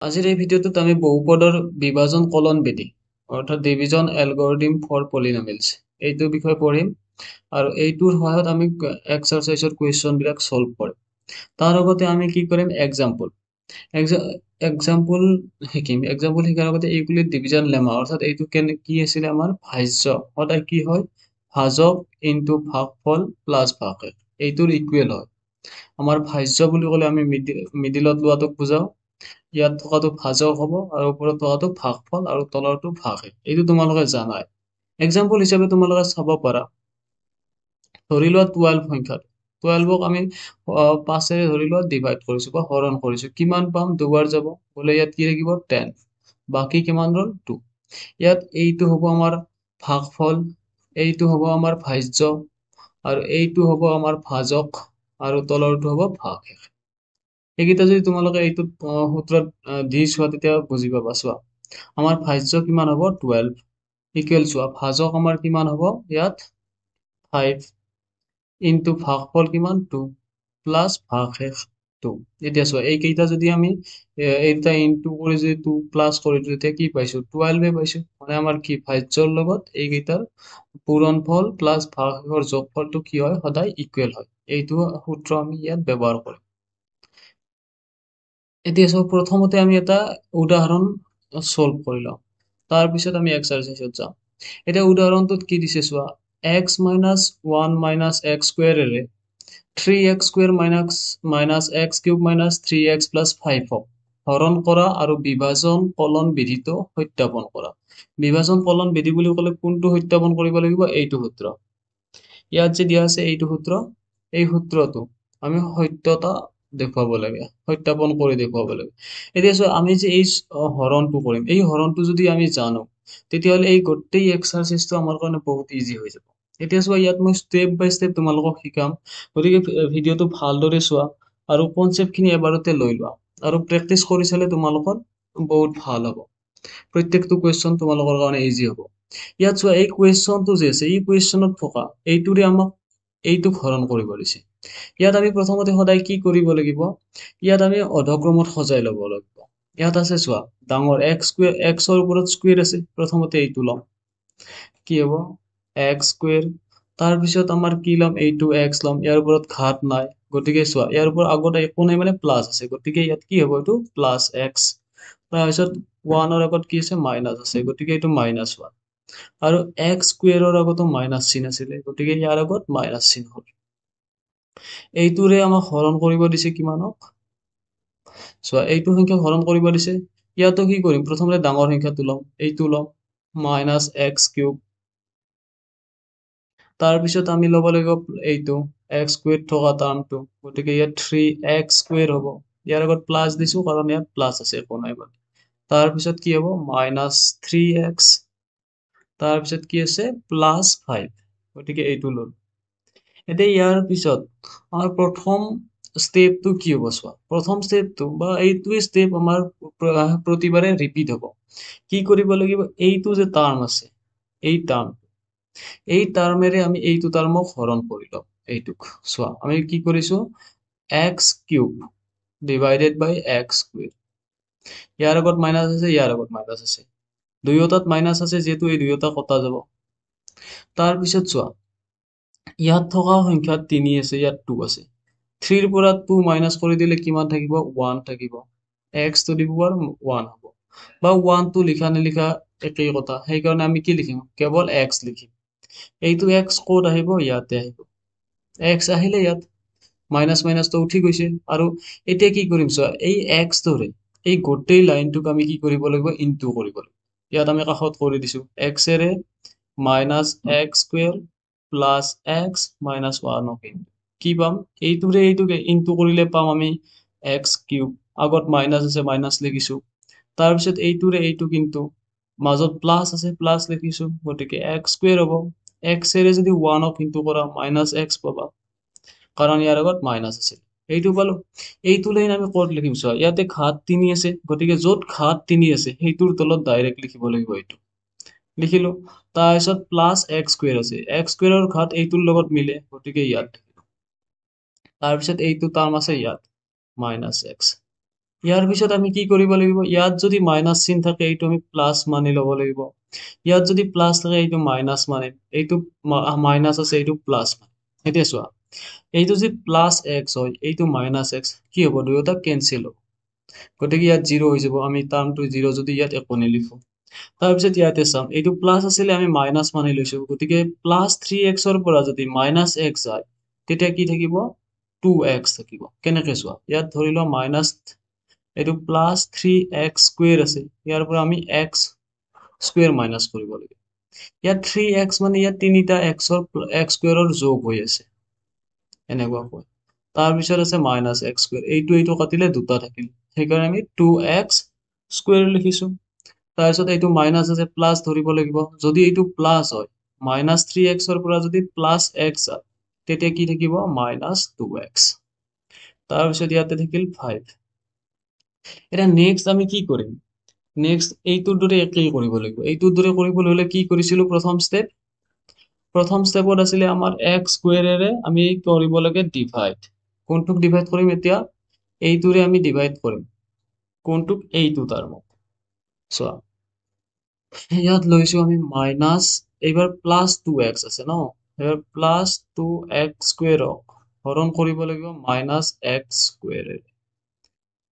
আজিৰ এই ভিডিঅ'টোত আমি বহুপদৰ বিভাজন কলন বিধি অৰ্থাৎ ডিভিজন এলগৰিদম ফৰ পলিনমিয়েলছ এইটোৰ বিষয়ে পঢ়িম আৰু এইটোৰ সহায়ত আমি এক্সাৰসাইজৰ কুৱেশ্যন বিলাক সলভ কৰিম। তাৰ লগতে আমি কি কৰিম এক্সাম্পল এক্সাম্পল এক্সাম্পল শিকাৰ আগতে ইউক্লিড ডিভিজন লেমা অৰ্থাৎ এইটো কি আছিলে আমাৰ ভাজ্য সদায় কি হয় ভাজক ইনটু ভাগফল প্লাছ ভাগশেষ এইটোৰ ইকুৱেল হয়। আমাৰ ভাজ্য বুলি ক'লে আমি মিডিলত লোৱাটোক বুজাও। ইয়াত থকাটো ভাজক হ'ব আৰু ওপৰত থকাটো ভাগফল আৰু তলৰটো ভাগশেষ এইটো তোমালোকে জানাই। এক্সাম্পল হিচাপে তোমালোকে চাব পাৰা ধৰি লোৱা 12 সংখ্যাটো 12ক আমি 5ৰে ধৰি লোৱা ডিভাইড কৰিছো বা হৰণ কৰিছো কিমান পাম দুবাৰ যাব বোলে ইয়াত কি থাকিব 10 বাকি কিমান ৰল 2 ইয়াত এইটো হ'ব আমাৰ ভাগফল এইটো হ'ব আমাৰ ভাজ্য আৰু এইটো হ'ব আমাৰ ভাজক আৰু তলৰটো হ'ব ভাগশেষ। এইকেইটা যদি তোমালোকে এইটোত সূত্ৰত দি চোৱা তেতিয়া বুজি পাবা চোৱা আমাৰ ভাজ্য কিমান হ'ব 12 ইকুৱেল চোৱা ভাজক আমাৰ কিমান হ'ব ইয়াত 5 ইনটু ভাগফল কিমান 2 প্লাছ ভাগশেষ 2 এতিয়া চোৱা এইকেইটা যদি আমি এইটা ইনটু কৰি যদি 2 প্লাছ কৰি দিওঁ তেতিয়া কি পাইছো 12 পাইছো মানে আমাৰ কি ভাজ্যৰ লগত এইকেইটাৰ পূৰণফল প্লাছ ভাগশেষৰ যোগফলটো কি হয় সদায় ইকুৱেল হয় এইটো সূত্ৰ আমি ইয়াত ব্যৱহাৰ কৰিম। এতিয়া চোৱা প্ৰথমতে আমি এটা উদাহৰণ সলভ কৰি লওঁ তাৰপিছত আমি এক্সাৰসাইজত যাম। এতিয়া উদাহৰণটোত কি দিছে চোৱা x minus 1 minus x স্কোৱাৰেৰে 3x square minus x cube minus 3x plus 5 হওক হৰণ কৰা আৰু বিভাজন কলন বিধিটো সত্যাপন কৰা। বিভাজন কলন বিধি বুলি ক'লে কোনটো সত্যাপন কৰিব লাগিব এইটো সূত্ৰ ইয়াত যে দিয়া আছে এইটো সূত্ৰ এই সূত্ৰটো আমি সত্যতা দেখুৱাব লাগে সত্যাপন কৰি দেখুৱাব লাগে। এতিয়া চোৱা আমি যে এই হৰণটো কৰিম এই হৰণটো যদি আমি জানো তেতিয়াহ'লে এই গোটেই এক্সাৰসাইজটো আমাৰ কাৰণে বহুত ইজি হৈ যাব। এতিয়া চোৱা ইয়াত মই ষ্টেপ বাই ষ্টেপ তোমালোকক শিকাম গতিকে ভিডিঅ'টো ভালদৰে চোৱা আৰু কনচেপ্টখিনি এবাৰতে লৈ লোৱা আৰু প্ৰেক্টিচ কৰি চালে তোমালোকৰ বহুত ভাল হ'ব। প্ৰত্যেকটো কুৱেশ্যন তোমালোকৰ কাৰণে ইজি হ'ব। ইয়াত চোৱা এই কুৱেশ্যনটো যে আছে এই কুৱেশ্যনত থকা এইটোৰে আমাক এইটোক হৰণ কৰিব দিছে। ইয়াত আমি প্ৰথমতে সদায় কি কৰিব লাগিব ইয়াত আমি অধক্ৰমত সজাই ল'ব লাগিব। ইয়াত আছে চোৱা ডাঙৰ এক্সৰ ওপৰত স্কুৱেৰ আছে প্ৰথমতে এইটো ল'ম কি হ'ব এক্স স্কুৱেৰ তাৰপিছত আমাৰ কি ল'ম এইটো এক্স ল'ম ইয়াৰ ওপৰত ঘাত নাই গতিকে চোৱা ইয়াৰ ওপৰত আগত একো নাই মানে প্লাছ আছে গতিকে ইয়াত কি হ'ব এইটো প্লাছ এক্স তাৰপিছত 1ৰ আগত কি আছে মাইনাছ আছে গতিকে এইটো মাইনাছ 1 আৰু এক্স স্কুৱেৰৰ আগতো মাইনাছ চিন আছিলে গতিকে ইয়াৰ আগত মাইনাছ চিন হ'ল। এইটোৰে আমাক হৰণ কৰিব দিছে কিমানক চোৱা এইটো সংখ্যাক হৰণ কৰিব দিছে ইয়াতো কি কৰিম প্ৰথমতে ডাঙৰ সংখ্যাটো ল'ম এইটো ল'ম মাইনাছ এক্স কিউব তাৰপিছত আমি ল'ব লাগিব এইটো এক্স স্কুৱেৰ থকা টাৰ্মটো গতিকে ইয়াত 3x স্কুৱেৰ হ'ব ইয়াৰ আগত প্লাছ দিছো কাৰণ ইয়াত প্লাছ আছে একো নাই মানে তাৰপিছত কি হ'ব মাইনাছ 3x তাৰপিছত কি আছে প্লাছ 5 গতিকে এইটো ল'লো। এতিয়া ইয়াৰ পিছত আমাৰ প্ৰথম ষ্টেপটো কি হ'ব চোৱা প্ৰথম ষ্টেপটো বা এইটোৱে ষ্টেপ আমাৰ প্ৰতিবাৰে ৰিপিট হ'ব কি কৰিব লাগিব এইটো যে টাৰ্ম আছে এই টাৰ্মেৰে আমি এইটো টাৰ্মক হৰণ কৰি ল'ম এইটোক চোৱা আমি কি কৰিছো এক্স কিউব ডিভাইডেড বাই এক্স স্কুৱেৰ ইয়াৰ আগত মাইনাছ আছে ইয়াৰ আগত মাইনাছ আছে দুয়োটাত মাইনাছ আছে যিহেতু এই দুয়োটা কটা যাব। তাৰপিছত চোৱা ইয়াত থকা সংখ্যা 3 আছে ইয়াত 2 আছে 3ৰ পৰা 2 মাইনাছ কৰি দিলে কিমান থাকিব 1 থাকিব x টু দি পাৱাৰ 1 হ'ব বা 1 টো লিখা নিলিখা একেই কথা সেইকাৰণে আমি কি লিখিম কেৱল x লিখিম এইটো x ক'ত আহিব ইয়াতে আহিব x আহিলে ইয়াত মাইনাছ মাইনাছটো উঠি গৈছে আৰু এতিয়া কি কৰিম চোৱা এই x টোৰে এই গোটেই লাইনটোক আমি কি কৰিব লাগিব ইনটু কৰিব লাগিব ইয়াত আমি কাষত কৰি দিছো x এৰে minus x square plus x minus 1 কি পাম এইটোৰে এইটোকে ইনটু কৰিলে পাম আমি এক্স কিউব আগত মাইনাছ আছে মাইনাছ লিখিছো তাৰপিছত এইটোৰে এইটো কিন্তু মাজত প্লাছ আছে প্লাছ লিখিছো গতিকে এক্স স্কুৱেৰ হ'ব এক্স এৰে যদি 1ক ইনটু কৰা মাইনাছ এক্স পাবা কাৰণ ইয়াৰ আগত মাইনাছ আছে এইটো পালো এইটো লাইন আমি ক'ত লিখিম চোৱা ইয়াতে ঘাত 3 আছে গতিকে য'ত ঘাত 3 আছে সেইটোৰ তলত ডাইৰেক্ট লিখিব লাগিব এইটো লিখিলো তাৰপিছত প্লাছ এক্স স্কুৱেৰ আছে এক্স স্কুৱেৰৰ ঘাত এইটোৰ লগত মিলে গতিকে ইয়াত তাৰপিছত এইটো টাৰ্ম আছে ইয়াত মাইনাছ এক্স ইয়াৰ পিছত আমি কি কৰিব লাগিব, ইয়াত যদি মাইনাছ চিন থাকে এইটো আমি প্লাছ মানি ল'ব লাগিব, ইয়াত যদি প্লাছ থাকে এইটো মাইনাছ মানিম, এইটো মাইনাছ আছে এইটো প্লাছ মানিম। এতিয়া চোৱা, এইটো যদি প্লাছ এক্স হয় এইটো মাইনাছ এক্স, কি হ'ব, দুয়োটা কেনচেল হ'ব, গতিকে ইয়াত 0 হৈ যাব, আমি টাৰ্মটো 0 যদি ইয়াত একো নিলিখো। তাৰপিছত ইয়াতে চাম, এইটো প্লাছ আছিলে আমি মাইনাছ মানি লৈছো, গতিকে প্লাছ 3x পৰা যদি মাইনাছ এক্স যায় তেতিয়া কি থাকিব, 2x থাকিব। কেনেকে চোৱা, ইয়াত ধৰি লোৱা মাইনাছ, এইটো প্লাছ 3x স্কুৱেৰ আছে, ইয়াৰ পৰা আমি x স্কুৱেৰ মাইনাছ কৰিব লাগে। ইয়াত 3x মানে ইয়াত তিনিটা x স্কুৱেৰৰ যোগ হৈ আছে এনেকুৱাকৈ। তাৰপিছত আছে মাইনাছ এক্স স্কুৱেৰ, এইটো কাটিলে দুটা থাকিল, সেইকাৰণে আমি 2x স্কুৱেৰ লিখিছো। তাৰপিছত এইটো মাইনাছ আছে, প্লাছ ধৰিব লাগিব, যদি এইটো প্লাছ হয় মাইনাছ 3x পৰা যদি প্লাছ x হয় তেতিয়া কি থাকিব, মাইনাছ 2x। তাৰপিছত ইয়াতে থাকিল 5। এতিয়া নেক্সট আমি কি কৰিম, নেক্সট এইটোৰ দৰে একেই কৰিব লাগিব। এইটোৰ দৰে কৰিবলৈ হলে কি কৰিছিলো, প্ৰথম ষ্টেপত আছিলে আমাৰ এক্স স্কুৱেৰেৰে আমি কৰিব লাগে ডিভাইড। কোনটোক ডিভাইড কৰিম, এতিয়া এইটোৰে আমি ডিভাইড কৰিম, কোনটোক, এইটো টাৰ্মক। চোৱা, ইয়াত লৈছো আমি মাইনাছ, এইবাৰ প্লাছ 2x আছে ন, এইবাৰ প্লাছ 2x স্কুৱেৰক হৰণ কৰিব লাগিব মাইনাছ এক্স স্কুৱেৰেৰে।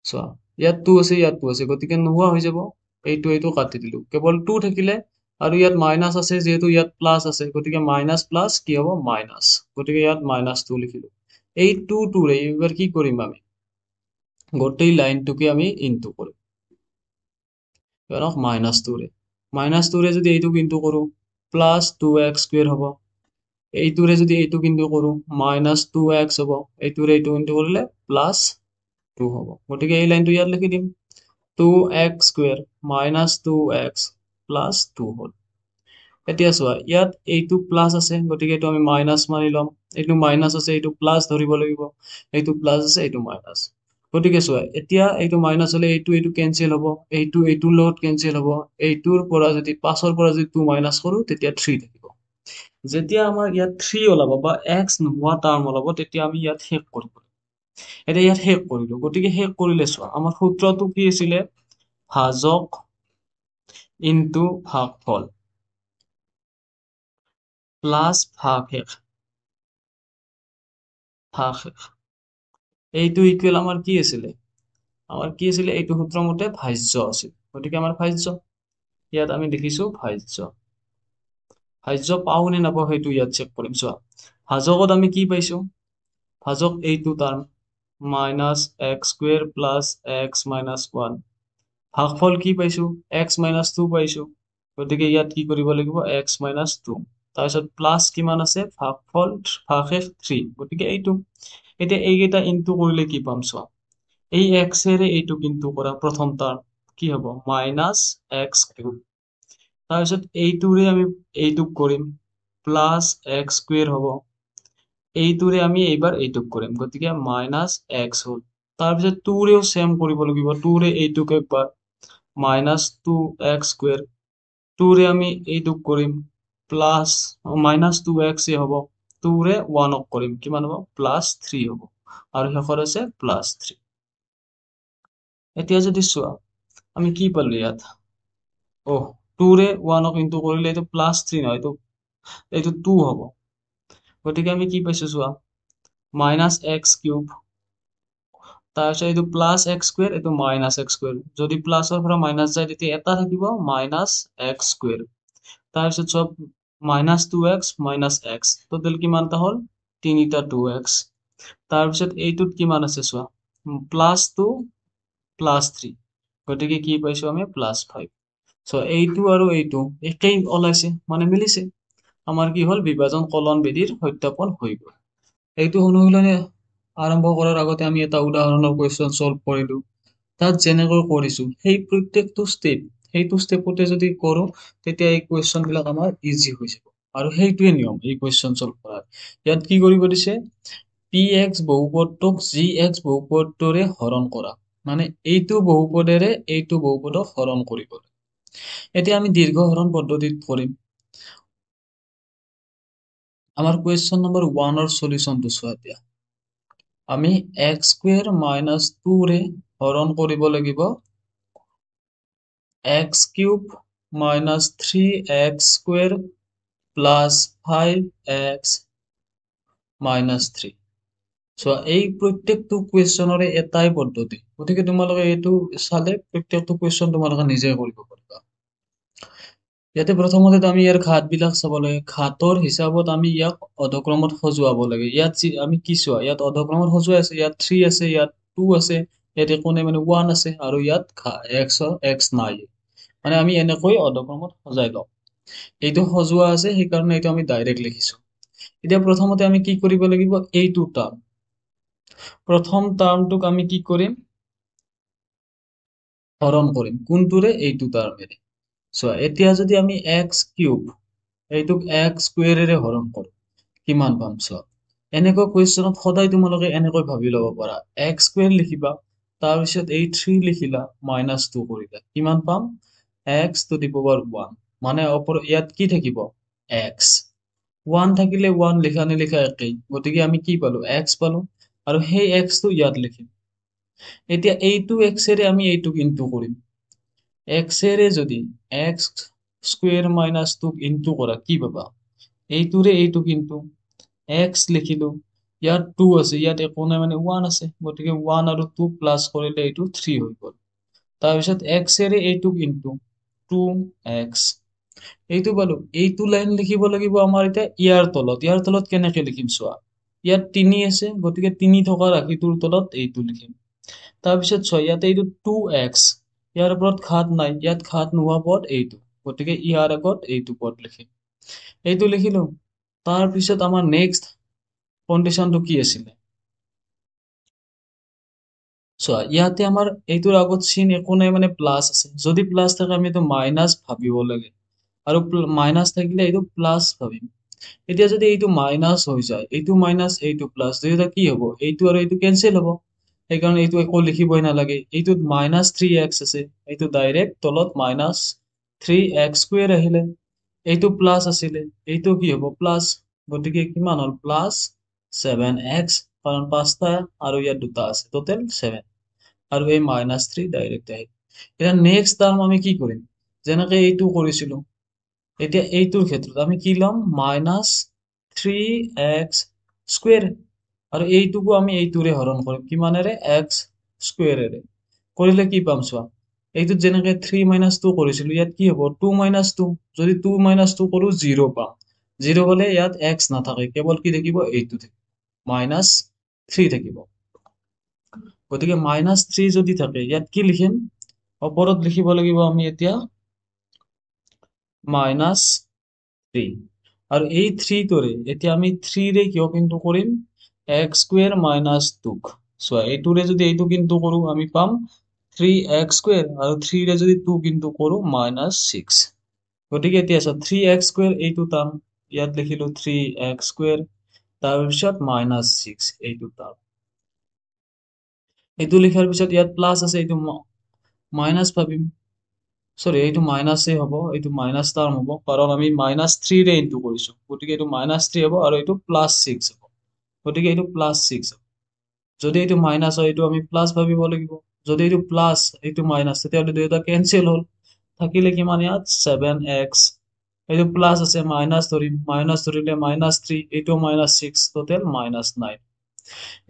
চোৱা, ইয়াত 2 আছে ইয়াত 2 আছে, গতিকে নোহোৱা হৈ যাব, এইটো কাটি দিলো, কেৱল 2 থাকিলে। আৰু ইয়াত মাইনাছ আছে, যিহেতু ইয়াত প্লাছ আছে, গতিকে মাইনাছ প্লাছ কি হ'ব, মাইনাছ, গতিকে ইয়াত মাইনাছ 2 লিখিলো। এই 2ৰে এইবাৰ কি কৰিম, আমি গোটেই লাইনটোকে আমি ইনটু কৰিম, মাইনাছ 2ৰে যদি এইটোক ইনটু কৰো প্লাছ 2x স্কুৱেৰ হ'ব, এইটোৰে যদি এইটোক ইনটু কৰো মাইনাছ 2x হ'ব, এইটোৰে এইটো ইনটু কৰিলে প্লাছ 2 হ'ব, গতিকে এই লাইনটো ইয়াত লিখি দিম, 2x square minus 2x plus 2 হ'ল। এতিয়া চোৱা, ইয়াত এইটো প্লাছ আছে, গতিকে এইটো আমি মাইনাছ মানি ল'ম, এইটো মাইনাছ আছে এইটো প্লাছ ধৰিব লাগিব, এইটো প্লাছ আছে এইটো মাইনাছ, গতিকে চোৱা, এতিয়া এইটো মাইনাছ হলে এইটো কেনচেল হ'ব, এইটোৰ লগত কেনচেল হ'ব, এইটোৰ পৰা যদি 5ৰ পৰা যদি 2 মাইনাছ কৰো তেতিয়া 3 থাকিব। যেতিয়া আমাৰ ইয়াত 3 ওলাব বা x নোহোৱা টাৰ্ম ওলাব তেতিয়া আমি ইয়াত শেষ কৰিব। এতিয়া ইয়াত শেষ কৰিলো, গতিকে শেষ কৰিলে চোৱা, আমাৰ সূত্ৰটো কি আছিলে, ভাজক ইনটু ভাগফল প্লাছ ভাগশেষ, এইটো ইকুৱেল আমাৰ কি আছিলে, এইটো সূত্ৰ মতে ভাজ্য আছিল, গতিকে আমাৰ ভাজ্য, ইয়াত আমি লিখিছো ভাজ্য পাও নে নাপাও সেইটো ইয়াত চেক কৰিম। চোৱা, ভাজকত আমি কি পাইছো, ভাজক এইটো term minus x square plus x minus 1, ভাগফল কি পাইছো, এক্স মাইনাছ 2 পাইছো, গতিকে ইয়াত কি কৰিব লাগিব, এক্স মাইনাছ 2, তাৰপিছত প্লাছ কিমান আছে, ভাগফল ভাগশেষ 3, গতিকে এইটো। এতিয়া এইকেইটা ইনটু কৰিলে কি পাম, চোৱা, এই এক্সেৰে এইটো ইনটু কৰা প্ৰথম টাৰ্ম কি হ'ব, মাইনাছ এক্স কিউব, তাৰপিছত এইটোৰে আমি এইটোক কৰিম প্লাছ এক্স স্কুৱেৰ হ'ব, এইটোৰে আমি এইবাৰ এইটোক কৰিম, গতিকে মাইনাছ এক্স হ'ল। তাৰপিছত 2ৰেও চেম কৰিব লাগিব, 2ৰে এইটোক একবাৰ মাইনাছ 2x স্কুৱেৰ, 2ৰে আমি এইটোক কৰিম প্লাছ মাইনাছ 2x হ'ব, 2ৰে 1ক কৰিম, কিমান হ'ব, প্লাছ 3 হ'ব, আৰু শেষত আছে প্লাছ 3। এতিয়া যদি চোৱা, আমি কি পালো ইয়াত, 2ৰে 1ক ইনটু কৰিলে এইটো প্লাছ 3 নহয়, এইটো 2 হ'ব, গতিকে আমি কি পাইছো, চোৱা, মাইনাছ এক্স কিউব, তাৰপিছত এইটো প্লাছ এক্স স্কুৱেৰ, এইটো মাইনাছ এক্স স্কুৱেৰ, যদি প্লাছৰ পৰা মাইনাছ যায় তেতিয়া এটা থাকিব মাইনাছ এক্স স্কুৱেৰ, তাৰপিছত চব minus 2x minus x, total কিমানটা হ'ল, তিনিটা 2x, তাৰপিছত এইটোত কিমান আছে চোৱা, প্লাছ 2 প্লাছ 3, গতিকে কি পাইছো আমি, প্লাছ 5। চ' এইটো আৰু এইটো একেই ওলাইছে, মানে মিলিছে, আমাৰ কি হ'ল, বিভাজন কলন বিধিৰ সত্যাপন হৈ গ'ল। এইটো অনুশীলনে আৰম্ভ কৰাৰ আগতে আমি এটা উদাহৰণৰ কুৱেশ্যন ছল্ভ কৰিলো, তাত যেনেকৈ কৰিছো সেই প্ৰত্যেকটো সেইটো ষ্টেপতে যদি কৰো তেতিয়া এই কুৱেশ্যন বিলাক আমাৰ ইজি হৈ যাব, আৰু সেইটোৱে নিয়ম এই কুৱেশ্যন ছল্ভ কৰাৰ। ইয়াত কি কৰিব দিছে, পি এক্স বহুপদটোক জি এক্স বহুপদটোৰে হৰণ কৰা, মানে এইটো বহুপদেৰে এইটো বহুপদক হৰণ কৰিব। এতিয়া আমি দীৰ্ঘ হৰণ পদ্ধতিত কৰিম। আমাৰ কুৱেশ্যন নম্বৰ 1ৰ সলিউশনটো চোৱা, এতিয়া আমি এক্স স্কুৱেৰ মাইনাছ 2ৰে হৰণ কৰিব লাগিব x cube minus 3x square plus 5x minus 3. So এই প্ৰত্যেকটো কুৱেশ্যনৰে এটাই পদ্ধতি, গতিকে তোমালোকে এইটো চালে প্ৰত্যেকটো কুৱেশ্যন তোমালোকে নিজে কৰিব পাৰিবা। ইয়াতে প্ৰথমতে আমি ইয়াৰ ঘাতবিলাক চাব লাগে। ঘাতৰ হিচাপত আমি ইয়াক অধক্ৰমত সজোৱাব লাগে। ইয়াত আমি কি চোৱা, ইয়াত অধক্ৰমত সজোৱা আছে, ইয়াত 3 আছে, ইয়াত 2 আছে, ইয়াত একো নাই মানে 1 আছে, আৰু ইয়াত x নাই, মানে আমি এনেকৈ অধক্ৰমত সজাই লওঁ। এইটো সজোৱা আছে, সেইকাৰণে এইটো আমি ডাইৰেক্ট লিখিছো। এতিয়া প্ৰথমতে আমি কি কৰিব লাগিব, এইটো টাৰ্ম, প্ৰথম টাৰ্মটোক আমি কি কৰিম, হৰণ কৰিম কোনটোৰে, এইটো টাৰ্মেৰে। চোৱা এতিয়া যদি আমি x কিউব এইটোক x স্কুৱেৰেৰে হৰণ কৰোঁ কিমান পাম। চোৱা এনেকুৱা কুৱেশ্যনত সদায় তোমালোকে এনেকৈ ভাবি ল'ব পাৰা, x স্কুৱেৰ লিখিবা, তাৰপিছত এই 3 লিখিলা, -2 কৰিলা, কিমান পাম, x টু দি পাৱাৰ 1, মানে ইয়াত কি থাকিব, x, 1 থাকিলে 1 লিখা নিলিখা একেই, গতিকে আমি কি পালো, x পালো, আৰু সেই x টো ইয়াত লিখিম। এতিয়া এইটো x এৰে আমি এইটোক ইনটু কৰিম, x এৰে যদি x স্কুৱেৰ মাইনাছ 2 ইনটু কৰা কি পাবা, এইটোৰে এইটোক ইনটু, x লিখিলো, ইয়াত 2 আছে, ইয়াত একো নাই মানে 1 আছে, গতিকে 1 আৰু 2 প্লাছ কৰিলে এইটো 3 হৈ গ'ল। তাৰপিছত x এৰে এইটোক ইনটু 2x, এইটো পালো। এইটো লাইন লিখিব লাগিব আমাৰ এতিয়া ইয়াৰ তলত কেনেকে লিখিম চোৱা, ইয়াত 3 আছে, গতিকে 3 থকা ৰাশিটোৰ তলত এইটো লিখিম। তাৰপিছত চোৱা ইয়াতে এইটো 2x, ইয়াৰ ওপৰত ঘাত নাই, ইয়াত ঘাত নোহোৱা পদ এইটো, গতিকে ইয়াৰ আগত এইটো পদ লিখিম, এইটো লিখিলো। তাৰপিছত আমাৰ নেক্সট কণ্ডিশ্যনটো কি আছিলে, চোৱা ইয়াতে আমাৰ এইটোৰ আগত চিন একো নাই মানে প্লাছ আছে, যদি প্লাছ থাকে আমি এইটো মাইনাছ ভাবিব লাগে, আৰু মাইনাছ থাকিলে এইটো প্লাছ ভাবিম। এতিয়া যদি এইটো মাইনাছ হৈ যায়, এইটো মাইনাছ এইটো প্লাছ, দুয়োটা কি হ'ব, এইটো আৰু এইটো কেনচেল হ'ব, সেইকাৰণে এইটো একো লিখিবই নালাগে। এইটোত -3x আছে, এইটো ডাইৰেক্ট তলত -3x স্কুৱেৰ আহিলে, এইটো প্লাছ আছিলে, এইটো কি হ'ব প্লাছ, গতিকে কিমান হ'ল +7x, কাৰণ 5টা আৰু ইয়াত 2টা আছে, টোটেল 7, আৰু এই -3 ডাইৰেক্ট আহিল। এতিয়া নেক্সট টাৰ্ম আমি কি কৰিম, যেনেকে এইটো কৰিছিলো, এতিয়া এইটোৰ ক্ষেত্ৰত আমি কি ল'ম, -3x স্কুৱেৰ, আৰু এইটোকো আমি এইটোৰে হৰণ কৰিম, কিমানেৰে, x স্কুৱেৰেৰে, কৰিলে কি পাম চোৱা, এইটোত যেনেকে 3 - 2 কৰিছিলো, ইয়াত কি হ'ব 2 - 2, যদি 2 - 2 কৰো 0 পাম, 0 হলে ইয়াত x নাথাকে, কেৱল কি থাকিব, এইটো থাকিব, -3 থাকিব। গতিকে -3 যদি থাকে, ইয়াত কি লিখিম, ওপৰত লিখিব লাগিব আমি এতিয়া -3, আৰু এই 3 টোৰে এতিয়া আমি 3 ৰে কিয় কিন্তু কৰিম, x স্কুৱেৰ - 2, চোৱা এইটোৰে যদি এইটো কিন্তু কৰো আমি পাম 3x স্কুৱেৰ, আৰু 3 ৰে যদি 2 কিন্তু কৰো -6, গতিকে এতিয়া চোৱা 3x স্কুৱেৰ এইটো টাৰ্ম, ইয়াত লিখিলো 3x স্কুৱেৰ, তাৰপিছত -6 এইটো টাৰ্ম, এইটো লিখাৰ পিছত ইয়াত প্লাছ আছে, এইটো মাইনাছ ভাবিম, সৰি এইটো মাইনাছই হ'ব, এইটো মাইনাছ টাৰ্ম হ'ব, কাৰণ আমি -3 ৰে ইনটু কৰিছো, গতিকে এইটো -3 হ'ব, আৰু এইটো +6 হ'ব, গতিকে এইটো +6 হ'ব। যদি এইটো মাইনাছ হয়, এইটো আমি প্লাছ ভাবিব লাগিব, যদি এইটো প্লাছ এইটো মাইনাছ, তেতিয়াহ'লে দুয়োটা কেনচেল হ'ল, থাকিলে কিমান ইয়াত 7x, এইটো প্লাছ আছে, মাইনাছ ধৰিম, মাইনাছ ধৰিলে -3, এইটো -6, টোটেল -9।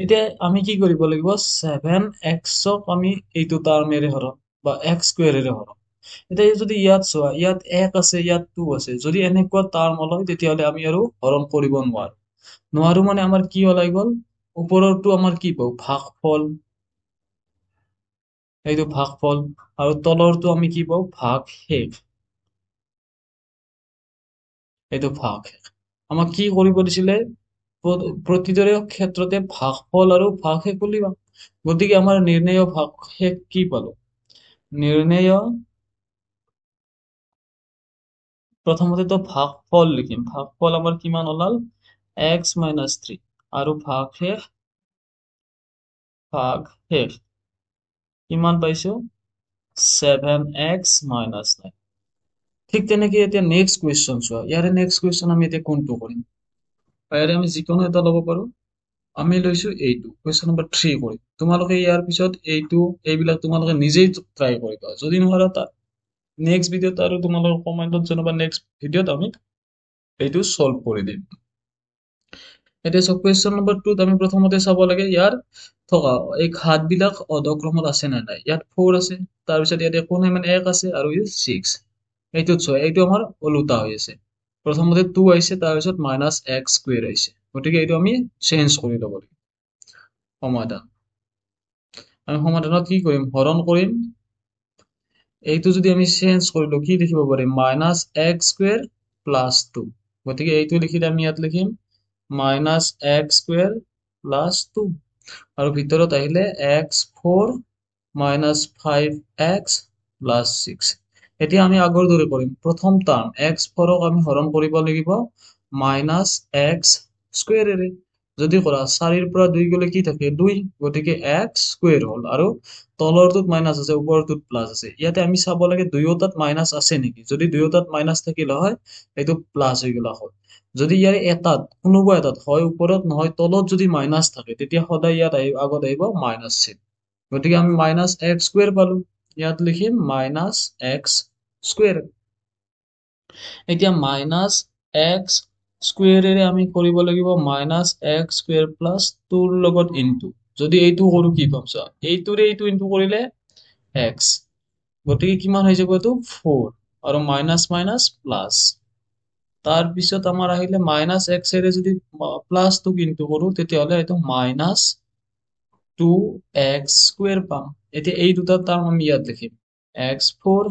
এতিয়া আমি কি কৰিব লাগিব, 7x-ক আমি এইটো টাৰ্মেৰে হৰণ, বা x স্কুৱেৰেৰে হৰণ। এতিয়া যদি ইয়াত চোৱা, ইয়াত 1 আছে, ইয়াত 2 আছে, যদি এনেকুৱা টাৰ্ম হয়, তেতিয়াহ'লে আমি আৰু হৰণ কৰিব নোৱাৰো মানে আমাৰ কি ওলাই গ'ল, ওপৰৰটো আমাৰ কি পাওঁ, ভাগফল, এইটো ভাগফল, আৰু তলৰটো আমি কি পাওঁ, ভাগশেষ, এইটো ভাগশেষ। আমাক কি কৰিব দিছিলে, প্ৰতিটোৰে ক্ষেত্ৰতে ভাগফল আৰু ভাগশেষ উলিয়াম, গতিকে আমাৰ নিৰ্ণেয় ভাগশেষ কি পালো, নিৰ্ণেয়, প্ৰথমতেতো ভাগফল লিখিম, ভাগফল আমাৰ কিমান ওলাল, x - 3, আৰু ভাগশেষ কিমান পাইছো, 7x - 9। ঠিক তেনেকে এতিয়া নেক্সট কুৱেশ্যন চোৱা, ইয়াৰে নেক্সট কুৱেশ্যন আমি এতিয়া কোনটো কৰিম, ইয়াৰে আমি যিকোনো এটা ল'ব পাৰো, আমি লৈছো এইটো কুৱেশ্যন নম্বৰ 3 কৰি তোমালোকে ইয়াৰ পিছত এইবিলাক তোমালোকে নিজেই ট্ৰাই কৰিবা যদি নোৱাৰা তাৰ নেক্সট ভিডিঅ'ত আৰু তোমালোকে কমেন্টত জনাবা নেক্সট ভিডিঅ'ত আমি এইটো সলভ কৰি দিম এতিয়া সব কুৱেশ্যন নম্বৰ 2 আমি প্ৰথমতে চাব লাগে ইয়াৰ থকা এই ঘাতবিলাক অধক্ৰমত আছে নে নাই ইয়াত 4 আছে তাৰ পিছত ইয়াত একো নাই মানে 1 আছে আৰু ইয়াত 6 এইটোত চোৱা এইটো আমাৰ ওলোটা হৈ আছে প্ৰথমতে 2 আহিছে তাৰ পিছত -x স্কয়াৰ আহিছে গতিকে এইটো আমি চেঞ্জ কৰি ল'ব লাগিব সমাধান আমি সমাধানত কি কৰিম হৰণ কৰিম এইটো যদি আমি চেঞ্জ কৰিলো কি লিখিব পাৰিম -x স্কয়াৰ + 2 গতিকে এইটো লিখিলে আমি ইয়াত লিখিম -x স্কয়াৰ + 2 আৰু ভিতৰত আহিলে x4 -5x + 6 এতিয়া আমি আগৰ দৰে কৰিম প্ৰথম টাৰ্ম x4 ক আমি হৰণ কৰিব লাগিব -x স্কয়াৰেৰে যদি কৰা 4 ৰ পৰা 2 গলে কি থাকে 2 গতিকে x স্কয়াৰ হ'ল আৰু তলৰটোত মাইনাস আছে ওপৰটোত প্লাস আছে ইয়াতে আমি চাব লাগে দুয়োটাত মাইনাস আছে নেকি যদি দুয়োটাত মাইনাস থাকিলে হয় এইটো প্লাস হৈ গলা হয় যদি ইয়াৰ এটাত কোনোবা এটাত হয় ওপৰত নহয় তলত যদি মাইনাস থাকে তেতিয়া সদায় ইয়াত আগত আহিব মাইনাস চিন গতিকে আমি -x স্কয়াৰ পালো ইয়াত লিখিম -x স্কয়াৰ এতিয়া -x স্কয়াৰেৰে আমি কৰিব লাগিব -x স্কয়াৰ + 2 ৰ লগত ইনটু যদি এইটো কৰো কি পাম চোৱা এইটোৰে এইটো ইনটু কৰিলে x গতিকে কিমান হৈ যাব এইটো 4 আৰু মাইনাস মাইনাস প্লাস তাৰ পিছত আমাৰ আহিলে -x এৰে যদি প্লাস 2 ইনটু কৰো তেতিয়াহলে এইটো -2x স্কয়াৰ পাম এতিয়া এই দুটা টাৰ্ম আমি ইয়াত লিখিম x4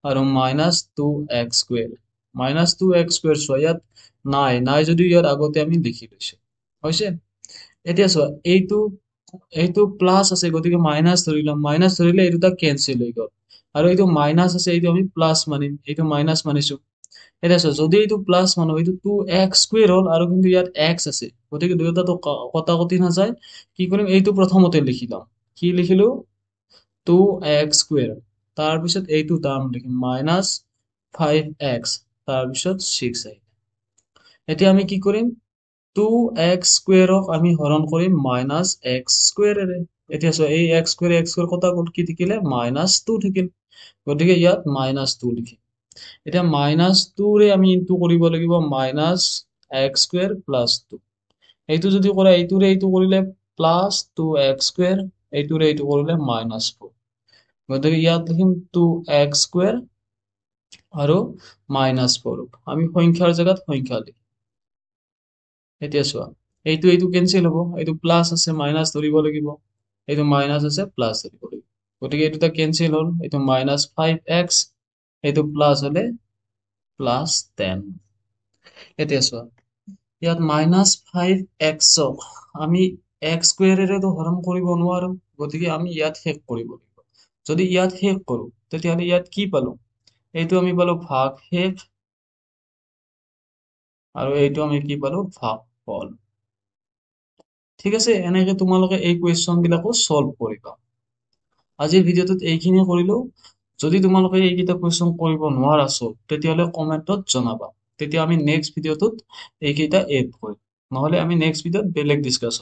আৰু -2x স্কয়াৰ -2x স্কয়াৰ চোৱা ইয়াত নাই যদি ইয়াৰ আগতে আমি লিখি লৈছো হৈছে এতিয়া চোৱা এইটো প্লাস আছে গতিকে মাইনাস ধৰিলাম মাইনাস ধৰিলে এই দুটা কেনসেল হৈ গল আৰু এইটো মাইনাস আছে এইটো আমি প্লাস মানিম এইটো মাইনাস মানিছো এটা চোৱা যদি এইটো প্লাস মানো এইটো 2x স্কয়াৰ হ'ল আৰু কিন্তু ইয়াত x আছে গতিকে দুয়োটাটো কটাকটি নাযায় কি কৰিম এইটো প্ৰথমতে লিখিলাম কি লিখিলো 2x স্কয়াৰ তাৰ পিছত এইটো টাৰ্ম লিখিম -5x তাৰ পিছত 6 আহিল এতিয়া আমি কি কৰিম 2x স্কয়াৰক আমি হৰণ কৰিম -x স্কয়াৰেৰে এতিয়া চোৱা এই x স্কয়াৰ কটা গ'ল কি থাকিলে -2 থাকিল গতিকে ইয়াত -2 লিখিম এতিয়া -2 ৰে আমি ইনটু কৰিব লাগিব -x স্কয়াৰ + 2 এইটো যদি কৰা এইটোৰে এইটো কৰিলে +2x স্কয়াৰ এইটোৰে এইটো কৰিলে -4 গতিকে ইয়াত লিখিম 2x স্কয়াৰ আৰু -4 আমি সংখ্যাৰ জায়গাত সংখ্যা লিখিম এতিয়া চোৱা এইটো কেনসেল হ'ব এইটো প্লাস আছে মাইনাস ধৰিব লাগিব এইটো মাইনাস আছে প্লাস ধৰিব লাগিব গতিকে এইটো কেনসেল হ'ল এইটো -5x এইটো প্লাস হলে +10 এতিয়া চোৱা ইয়াত -5x ক আমি x স্কয়াৰেৰেতো হৰণ কৰিব নোৱাৰো গতিকে আমি ইয়াত শেষ কৰিব লাগিব যদি ইয়াত শেষ কৰো তেতিয়াহলে ইয়াত কি পালো এইটো আমি পালো ভাগ শেষ আৰু এইটো আমি কি পালো ভাগফল ঠিক আছে এনেকে তোমালোকে এই কুৱেশ্যন বিলাকো সলভ কৰিবা আজিৰ ভিডিঅ'টোত এইখিনি কৰিলো যদি তোমালোকে এইকেইটা কুৱেশ্যন কৰিব নোৱাৰা সলভ তেতিয়াহলে কমেন্টত জনাবা তেতিয়া আমি নেক্সট ভিডিঅ'টোত এইকেইটা এড কৰিম নহলে আমি নেক্সট ভিডিঅ'ত বেলেগ ডিসকাস